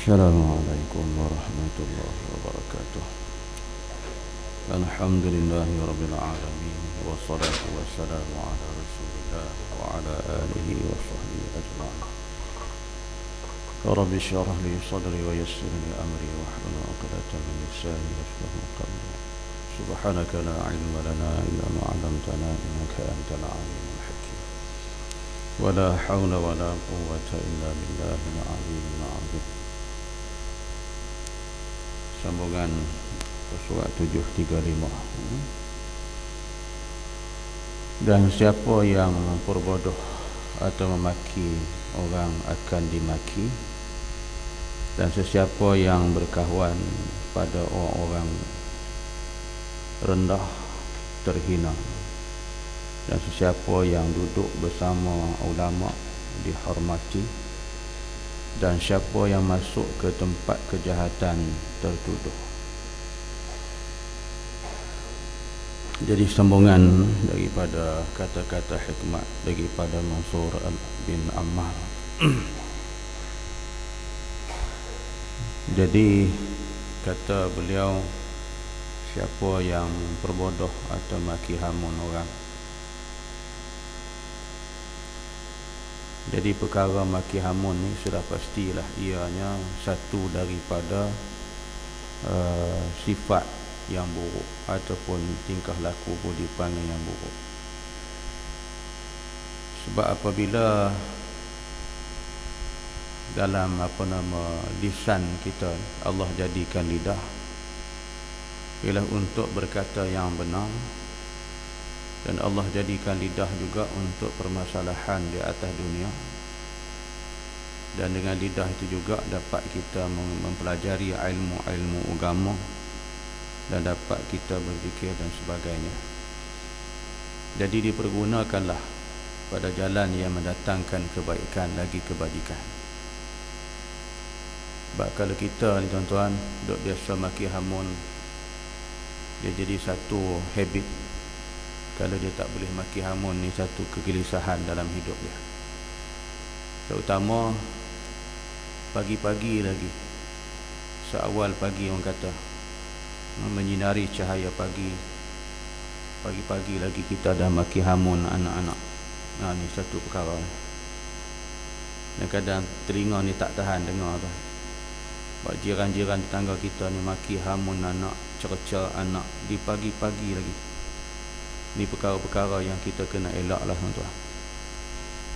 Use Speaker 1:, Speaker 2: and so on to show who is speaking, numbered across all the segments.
Speaker 1: Assalamualaikum warahmatullahi wabarakatuh. Alhamdulillahi rabbil alamin. Wassalatu wassalamu ala rasulillah wa ala alihi wa sahbihi ajma'in. Rabbi syrah li sadri wa yassir li amri wahlul 'uqdatam min lisani yafqahu qawli. Subhanaka la ilma lana illa ma 'allamtana innaka antal alimul hakim. Wa la hawla wa la quwwata illa billahil aliyyil 'azim. Sambungan surat 735. Dan siapa yang memperbodoh atau memaki orang akan dimaki, dan sesiapa yang berkawan pada orang-orang rendah terhina, dan sesiapa yang duduk bersama ulama dihormati, dan siapa yang masuk ke tempat kejahatan tertuduh. Jadi sambungan daripada kata-kata hikmat daripada Mansur bin Ammar. Jadi kata beliau, siapa yang berbodoh atau maki hamun orang, jadi perkara maki hamun ni sudah pastilah ianya satu daripada sifat yang buruk ataupun tingkah laku budi perangai yang buruk. Sebab apabila dalam lisan kita Allah jadikan lidah ialah untuk berkata yang benar, dan Allah jadikan lidah juga untuk permasalahan di atas dunia, dan dengan lidah itu juga dapat kita mempelajari ilmu-ilmu agama, dan dapat kita berzikir dan sebagainya. Jadi dipergunakanlah pada jalan yang mendatangkan kebaikan lagi kebajikan. Sebab kalau kita ni tuan-tuan duk biasa maki hamun, dia jadi satu habit. Kalau dia tak boleh maki hamun ni satu kegelisahan dalam hidup dia. Terutama pagi-pagi lagi, seawal pagi orang kata, menyinari cahaya pagi, pagi-pagi lagi kita dah maki hamun anak-anak. Ni satu perkara. Dan kadang telinga ni tak tahan dengar tu. Sebab jiran-jiran tetangga kita ni maki hamun anak, cerca anak di pagi-pagi lagi. Ni perkara-perkara yang kita kena elak lah tuan-tuan.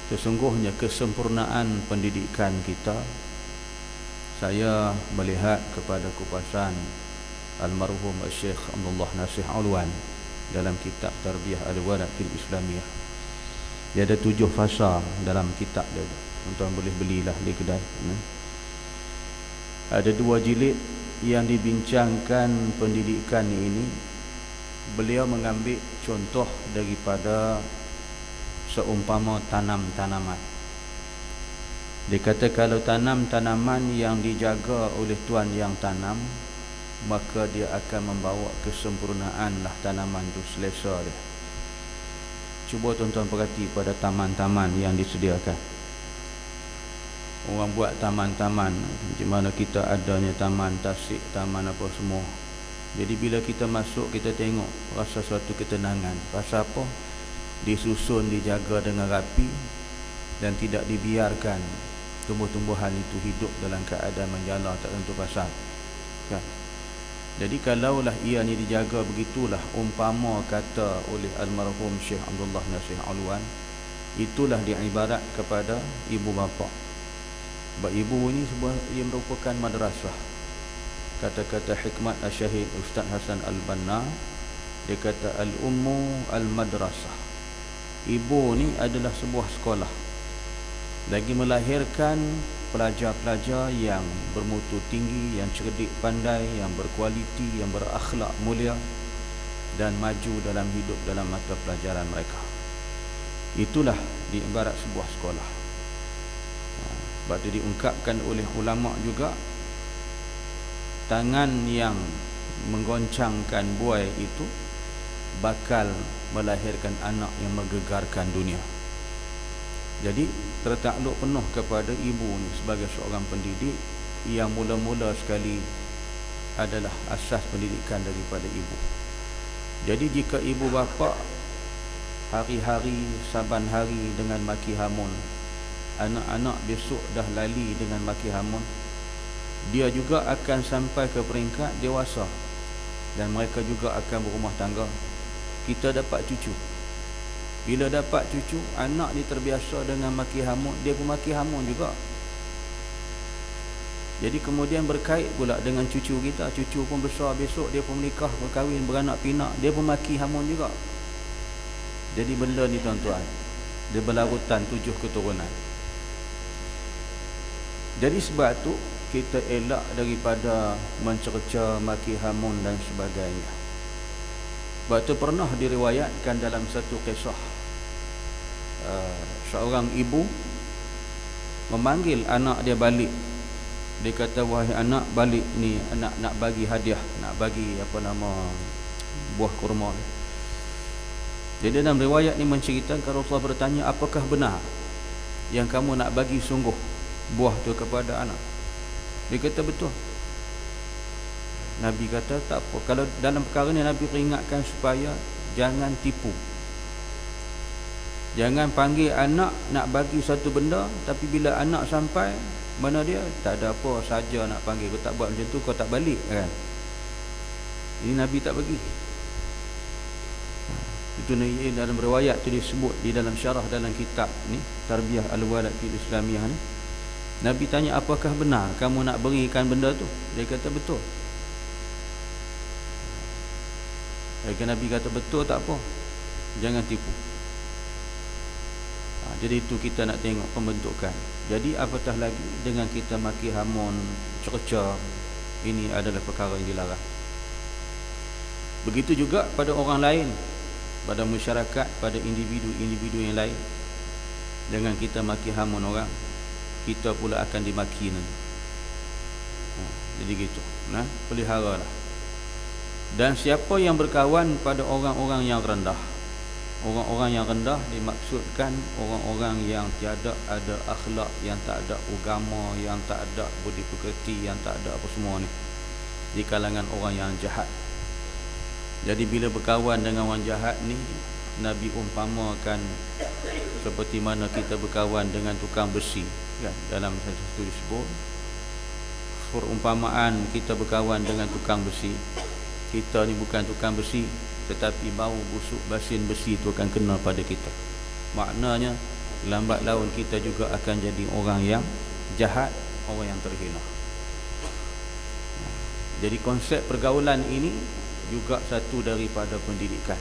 Speaker 1: Sesungguhnya kesempurnaan pendidikan kita, saya melihat kepada kupasan almarhum Syekh Abdullah Nasih Alwan dalam kitab Tarbiyah Al-Walad fil Islamiyah. Dia ada 7 fasa dalam kitab dia. Tuan-tuan boleh belilah di kedai. Ada 2 jilid yang dibincangkan pendidikan ini. Beliau mengambil contoh daripada seumpama tanam-tanaman. Dia kata kalau tanam-tanaman yang dijaga oleh tuan yang tanam, maka dia akan membawa kesempurnaan lah tanaman tu, selesa dia. Cuba tuan-tuan perhati pada taman-taman yang disediakan. Orang buat taman-taman di mana kita adanya taman tasik, taman apa semua. Jadi bila kita masuk, kita tengok rasa suatu ketenangan. Pasal apa? Disusun, dijaga dengan rapi, dan tidak dibiarkan tumbuh-tumbuhan itu hidup dalam keadaan menjala tak tentu pasal. Kan? Jadi kalaulah ianya dijaga begitulah, umpama kata oleh almarhum Syekh Abdullah Nasih Alwan, itulah diibarat kepada ibu bapa. Sebab ibu ni sebuah, ia merupakan madrasah. Kata-kata hikmat Syahid Ustaz Hasan Al-Banna, dia kata al-ummu al-madrasah. Ibu ni adalah sebuah sekolah, lagi melahirkan pelajar-pelajar yang bermutu tinggi, yang cerdik pandai, yang berkualiti, yang berakhlak mulia, dan maju dalam hidup dalam mata pelajaran mereka. Itulah diibarat sebuah sekolah. Sebab itu diungkapkan oleh ulama juga, tangan yang menggoncangkan buai itu bakal melahirkan anak yang menggegarkan dunia. Jadi tertakluk penuh kepada ibu ni sebagai seorang pendidik yang mula-mula sekali adalah asas pendidikan daripada ibu. Jadi jika ibu bapa hari-hari saban hari dengan maki hamun, anak-anak besok dah lali dengan maki hamun, dia juga akan sampai ke peringkat dewasa dan mereka juga akan berumah tangga. Kita dapat cucu. Bila dapat cucu, anak ni terbiasa dengan maki hamun, dia pun maki hamun juga. Jadi kemudian berkait pula dengan cucu kita. Cucu pun besar besok, dia pun menikah, berkahwin, beranak pinak, dia pun maki hamun juga. Jadi benda ni tuan-tuan, dia berlarutan 7 keturunan. Jadi sebab tu kita elak daripada mencerca, maki hamun dan sebagainya. Sebab tu pernah diriwayatkan dalam satu kisah, seorang ibu memanggil anak dia balik. Dia kata, wahai anak, balik ni, anak nak bagi hadiah, nak bagi buah kurma. Jadi dalam riwayat ni menceritakan Rasulullah bertanya, apakah benar yang kamu nak bagi sungguh buah tu kepada anak? Dia kata betul. Nabi kata tak apa. Kalau dalam perkara ni Nabi peringatkan supaya jangan tipu. Jangan panggil anak nak bagi satu benda, tapi bila anak sampai mana dia, tak ada apa saja nak panggil, kau tak buat macam tu, kau tak balik kan. Ini Nabi tak bagi. Itu ni dalam riwayat tu disebut di dalam syarah dalam kitab ni Tarbiyah Al-Walad fil Islamiyah ni. Nabi tanya, apakah benar kamu nak berikan benda tu? Dia kata betul. Nabi kata betul, tak apa, jangan tipu. Jadi itu kita nak tengok pembentukan. Jadi apatah lagi dengan kita maki hamun, cerca, ini adalah perkara yang dilarang. Begitu juga pada orang lain, pada masyarakat, pada individu-individu yang lain. Dengan kita maki hamun orang, kita pula akan dimaki nanti. Jadi gitu. Peliharalah. Dan siapa yang berkawan pada orang-orang yang rendah, orang-orang yang rendah dimaksudkan orang-orang yang tiada ada akhlak, yang tak ada agama, yang tak ada budi pekerti, yang tak ada apa semua ni, di kalangan orang yang jahat. Jadi bila berkawan dengan orang jahat ni, Nabi umpamakan seperti mana kita berkawan dengan tukang besi kan? Dalam satu disebut perumpamaan kita berkawan dengan tukang besi. Kita ni bukan tukang besi, tetapi bau busuk basin besi itu akan kena pada kita. Maknanya lambat laun kita juga akan jadi orang yang jahat, orang yang terhina. Jadi konsep pergaulan ini juga satu daripada pendidikan.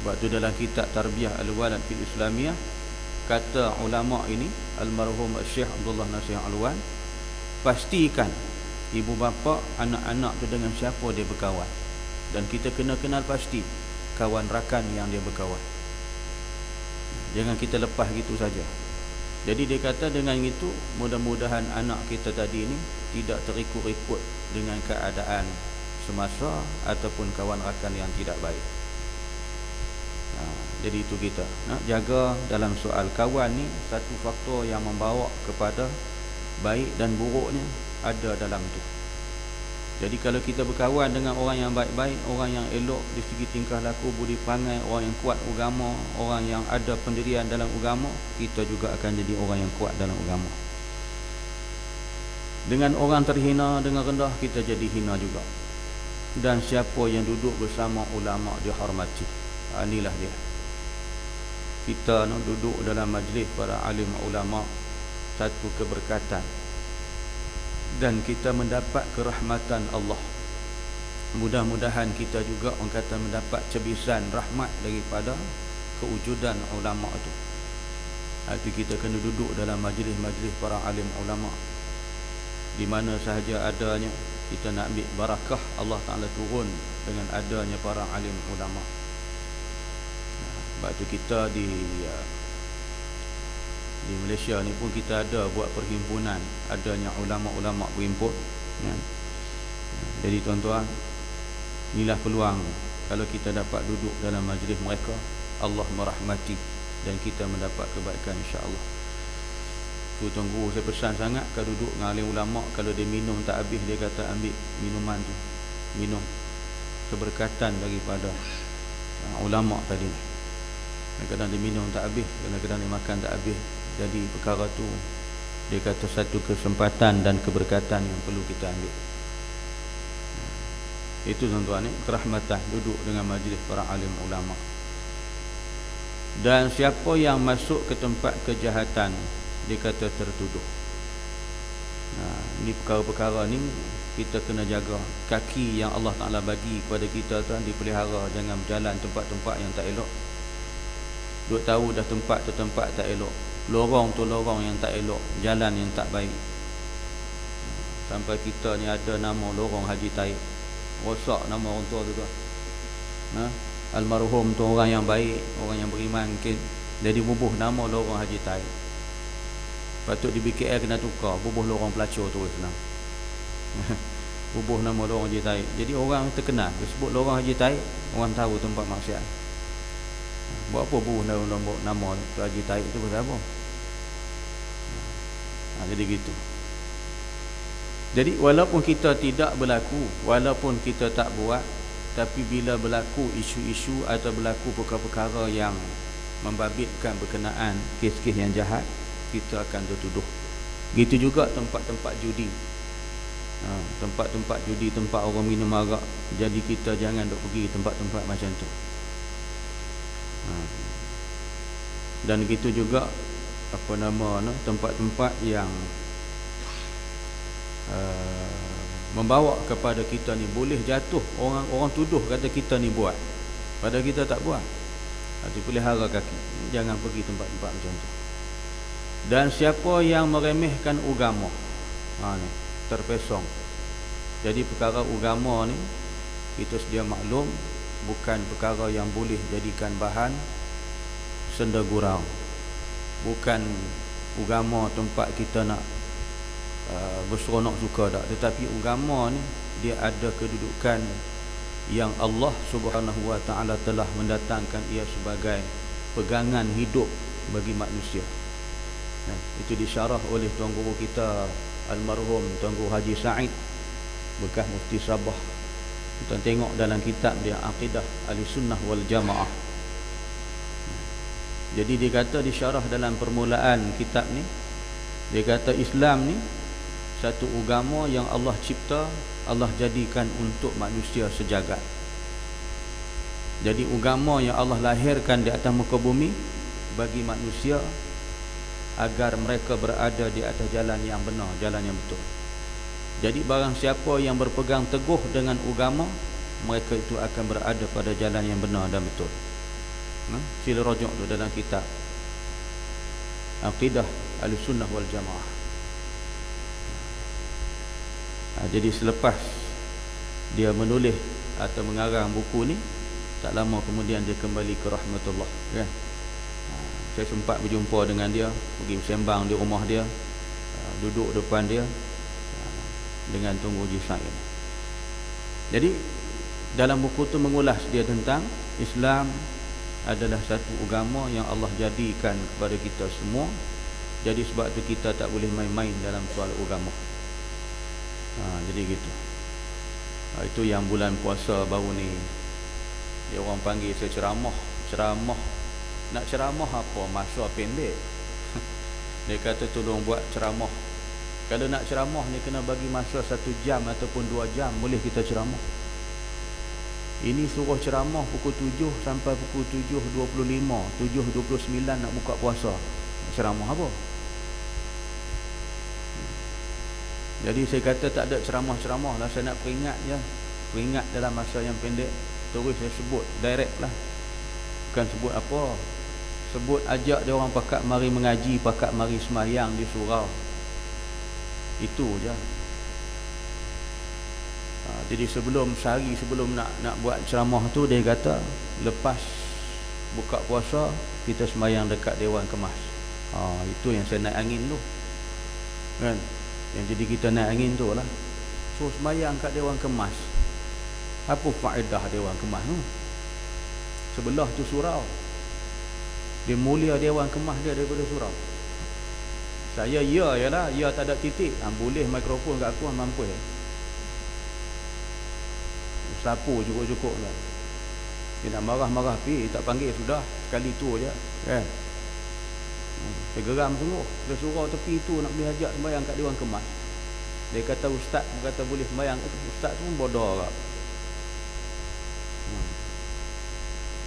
Speaker 1: Sebab tu dalam kitab Tarbiyah Al-Walad fil Islamiyah, kata ulama ini, almarhum Syekh Abdullah Nasir Alwan, pastikan ibu bapa anak-anak tu dengan siapa dia berkawan. Dan kita kena kenal pasti kawan rakan yang dia berkawan. Jangan kita lepas gitu saja. Jadi dia kata dengan itu mudah-mudahan anak kita tadi ni tidak terikut-ikut dengan keadaan semasa ataupun kawan rakan yang tidak baik. Jadi itu kita nak jaga dalam soal kawan ni. Satu faktor yang membawa kepada baik dan buruknya ada dalam tu. Jadi kalau kita berkawan dengan orang yang baik-baik, orang yang elok di segi tingkah laku, budi perangai, orang yang kuat agama, orang yang ada pendirian dalam agama, kita juga akan jadi orang yang kuat dalam agama. Dengan orang terhina, dengan rendah, kita jadi hina juga. Dan siapa yang duduk bersama ulama dihormati. Inilah dia. Kita duduk dalam majlis para alim ulama, satu keberkatan. Dan kita mendapat kerahmatan Allah. Mudah-mudahan kita juga orang kata mendapat cebisan rahmat daripada kewujudan ulama itu. Itu kita kena duduk dalam majlis-majlis para alim ulama, di mana sahaja adanya kita nak ambil barakah Allah Ta'ala turun dengan adanya para alim ulama. Sebab tu kita di Malaysia ni pun kita ada buat perhimpunan, adanya ulama-ulama berhimpun ya. Jadi tuan-tuan, inilah peluang kalau kita dapat duduk dalam majlis mereka, Allah merahmati dan kita mendapat kebaikan insya-Allah. Tu Tuan Guru saya pesan sangat, kalau duduk dengan alim ulama, kalau dia minum tak habis, dia kata ambil minuman tu, minum, keberkatan daripada ulama tadi. Kadang-kadang dia minum tak habis, kadang-kadang dia makan tak habis. Jadi perkara tu dia kata satu kesempatan dan keberkatan yang perlu kita ambil. Itu tuan-tuan ni, kerahmatan duduk dengan majlis para alim ulama. Dan siapa yang masuk ke tempat kejahatan, dia kata tertuduh. Ini perkara-perkara ni kita kena jaga. Kaki yang Allah Ta'ala bagi kepada kita tu dipelihara, jangan berjalan tempat-tempat yang tak elok. Duk tahu dah tempat tu tempat tak elok, lorong tu lorong yang tak elok, jalan yang tak baik. Sampai kita ni ada nama lorong Haji Taib, rosak nama orang tua tu tu. Almarhum tu orang yang baik, orang yang beriman, mungkin jadi bubuh nama lorong Haji Taib. Patut di BKL kena tukar, bubuh lorong pelacur terus senang. Bubuh nama lorong Haji Taib. Jadi orang terkenal, disebut lorong Haji Taib, orang tahu tempat maksiat. Buat apa bubuh nama tu Haji Taib tu pasal apa? Jadi gitu. Jadi walaupun kita tidak berlaku, walaupun kita tak buat, tapi bila berlaku isu-isu atau berlaku perkara-perkara yang membabitkan berkenaan kes-kes yang jahat, kita akan tertuduh. Gitu juga tempat-tempat judi, tempat-tempat judi, tempat orang minum arak. Jadi kita jangan duk pergi tempat-tempat macam tu. Dan gitu juga tempat-tempat yang membawa kepada kita ni boleh jatuh, orang tuduh kata kita ni buat, padahal kita tak buat. Dipelihara kaki, jangan pergi tempat-tempat macam tu. Dan siapa yang meremehkan agama, ni terpesong. Jadi perkara agama ni kita sedia maklum, bukan perkara yang boleh jadikan bahan senda gurau. Bukan agama tempat kita nak berseronok suka tak, tetapi agama ni dia ada kedudukan yang Allah Subhanahu wa taala telah mendatangkan ia sebagai pegangan hidup bagi manusia. Itu disyarah oleh Tuan Guru kita almarhum Tuan Guru Haji Said, bekas Mufti Sabah. Kita tengok dalam kitab dia Aqidah Ahlussunnah wal Jamaah. Jadi dia kata disyarah dalam permulaan kitab ni, dia kata Islam ni satu agama yang Allah cipta, Allah jadikan untuk manusia sejagat. Jadi agama yang Allah lahirkan di atas muka bumi bagi manusia agar mereka berada di atas jalan yang benar, jalan yang betul. Jadi barang siapa yang berpegang teguh dengan agama, mereka itu akan berada pada jalan yang benar dan betul. Sila rujuk tu dalam kitab Aqidah Ahlussunnah wal Jamaah. Jadi selepas dia menulis atau mengarang buku ni, tak lama kemudian dia kembali ke rahmatullah, kan? Saya sempat berjumpa dengan dia, pergi bersembang di rumah dia, duduk depan dia dengan Tuan Guru Haji Said. Jadi dalam buku tu mengulas dia tentang Islam adalah satu agama yang Allah jadikan kepada kita semua. Jadi sebab tu kita tak boleh main-main dalam soal agama. Jadi gitu. Itu yang bulan puasa baru ni dia orang panggil saya ceramah. Nak ceramah apa? Masa pendek. Dia kata tolong buat ceramah. Kalau nak ceramah ni kena bagi masa 1 jam ataupun 2 jam, boleh kita ceramah. Ini suruh ceramah pukul 7 sampai pukul 7.25, 7.29 nak buka puasa. Ceramah apa? Jadi saya kata tak ada ceramah-ceramah lah, saya nak peringat je. Peringat dalam masa yang pendek. Terus saya sebut direct lah. Bukan sebut apa, sebut ajak dia orang pakat mari mengaji, pakat mari semayang di surau. Itu je. Jadi sehari sebelum nak buat ceramah tu, dia kata lepas buka puasa kita semayang dekat Dewan Kemas. Itu yang saya naik angin tu, kan? Yang jadi kita naik angin tu lah. So semayang kat Dewan Kemas. Apa faedah Dewan Kemas tu? Sebelah tu surau. Dia mulia Dewan Kemas dia daripada surau. Saya ya lah, ya tak ada titik. Boleh mikrofon kat aku mampu. Sapu cukup-cukup lah. Dia nak marah-marah pi, tak panggil sudah. Sekali tu je. Kan? Dia geram sungguh. Dia surau tepi tu nak boleh ajak sembahyang kat Dewan Kemas. Dia kata ustaz, dia kata boleh sembahyang. Ustaz tu pun bodoh lah.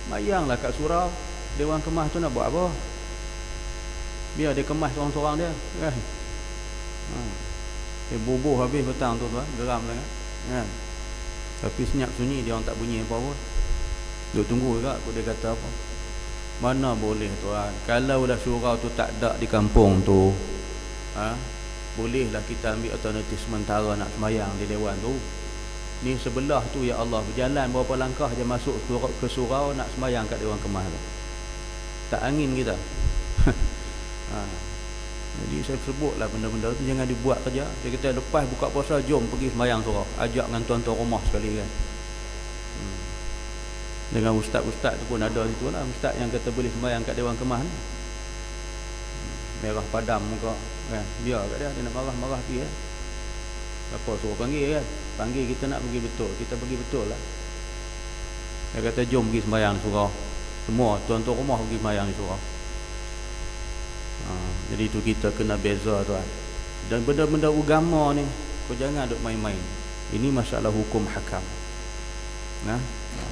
Speaker 1: Sembahyanglah kat surau. Dewan Kemas tu nak buat apa? Biar dia kemas seorang-seorang dia. Kan? Dia bubuh habis petang tu tuan. Geram sangat. Kan? Tapi senyap sunyi dia orang tak bunyi apa-apa. Duk tunggu juga aku dia kata apa. Mana boleh tuan. Kalau dah surau tu tak ada di kampung tu, bolehlah kita ambil alternatif sementara nak semayang di dewan tu. Ni sebelah tu ya Allah, berjalan berapa langkah je masuk ke surau nak semayang kat Dewan Kemas tu. Tak angin kita. Jadi saya sebutlah benda-benda tu jangan dibuat kerja. Saya kata lepas buka puasa jom pergi semayang surau. Ajak dengan tuan-tuan rumah sekali kan. Dengan ustaz-ustaz tu pun ada situ lah. Ustaz yang kata boleh semayang kat Dewan Kemas ni. Merah padam muka kan. Biar kat dia nak marah-marah pergi kan. Apa suruh panggil kan. Panggil kita nak pergi betul. Kita pergi betul lah. Dia kata jom pergi semayang di surau. Semua tuan-tuan rumah pergi semayang di surau. Jadi itu kita kena beza tuan. Dan benda-benda agama ni kau jangan duk main-main. Ini masalah hukum hakam.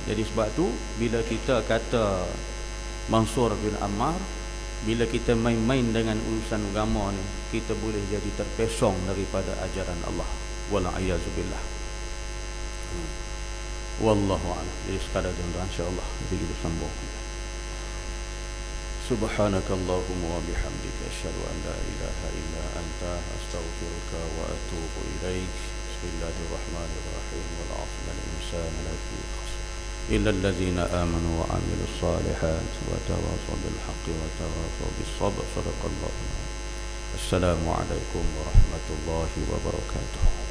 Speaker 1: Jadi sebab tu bila kita kata Mansur bin Ammar, bila kita main-main dengan urusan agama ni, kita boleh jadi terpesong daripada ajaran Allah. Wala ayazubillah. Wallahu a'lam. Jadi sekadar tuan-tuan insya-Allah kita sambung. Subhanakallahumma wa bihamdika asyhadu an la ilaha illa anta astaghfiruka wa atubu ilaik. Bismillahirrahmanirrahim. Wal 'asri insana lafi khusr illa allazina amanu wa 'amilus solihat wa tawassaw bil haqqi wa tawassaw bis sabr. Shadaqallahu. Assalamu alaikum warahmatullahi wabarakatuh.